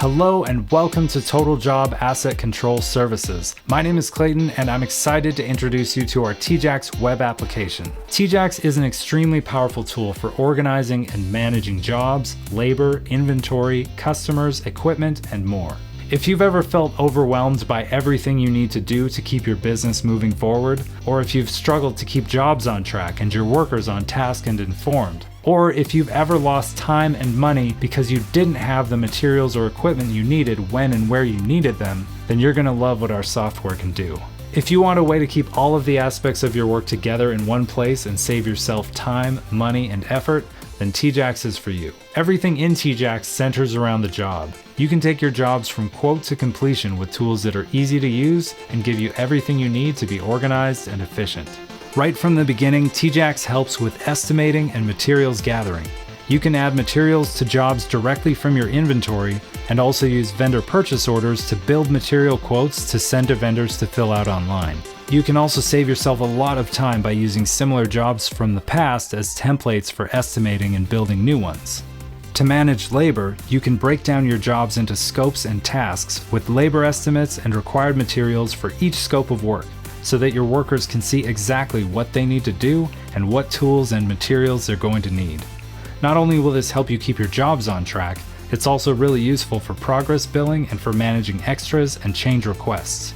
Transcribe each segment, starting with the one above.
Hello and welcome to Total Job Asset Control Services. My name is Clayton and I'm excited to introduce you to our t-jacs web application. t-jacs is an extremely powerful tool for organizing and managing jobs, labor, inventory, customers, equipment, and more. If you've ever felt overwhelmed by everything you need to do to keep your business moving forward, or if you've struggled to keep jobs on track and your workers on task and informed, or if you've ever lost time and money because you didn't have the materials or equipment you needed when and where you needed them, then you're going to love what our software can do. If you want a way to keep all of the aspects of your work together in one place and save yourself time, money, and effort, then t-jacs is for you. Everything in t-jacs centers around the job. You can take your jobs from quote to completion with tools that are easy to use and give you everything you need to be organized and efficient. Right from the beginning, t-jacs helps with estimating and materials gathering. You can add materials to jobs directly from your inventory and also use vendor purchase orders to build material quotes to send to vendors to fill out online. You can also save yourself a lot of time by using similar jobs from the past as templates for estimating and building new ones. To manage labor, you can break down your jobs into scopes and tasks with labor estimates and required materials for each scope of work, so that your workers can see exactly what they need to do and what tools and materials they're going to need. Not only will this help you keep your jobs on track, it's also really useful for progress billing and for managing extras and change requests.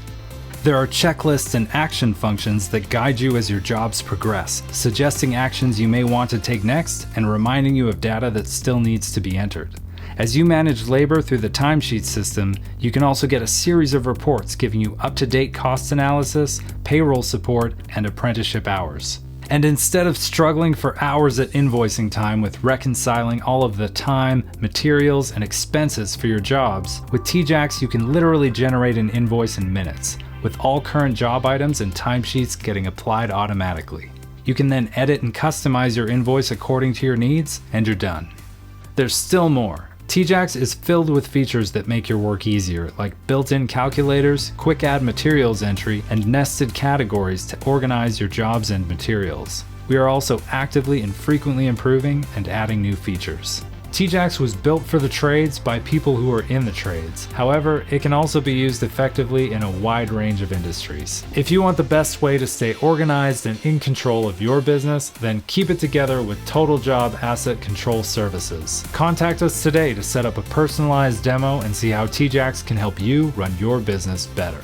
There are checklists and action functions that guide you as your jobs progress, suggesting actions you may want to take next and reminding you of data that still needs to be entered. As you manage labor through the timesheet system, you can also get a series of reports giving you up-to-date cost analysis, payroll support, and apprenticeship hours. And instead of struggling for hours at invoicing time with reconciling all of the time, materials, and expenses for your jobs, with t-jacs you can literally generate an invoice in minutes, with all current job items and timesheets getting applied automatically. You can then edit and customize your invoice according to your needs, and you're done. There's still more. t-jacs is filled with features that make your work easier, like built-in calculators, quick add materials entry, and nested categories to organize your jobs and materials. We are also actively and frequently improving and adding new features. t-jacs was built for the trades by people who are in the trades. However, it can also be used effectively in a wide range of industries. If you want the best way to stay organized and in control of your business, then keep it together with Total Job Asset Control Services. Contact us today to set up a personalized demo and see how t-jacs can help you run your business better.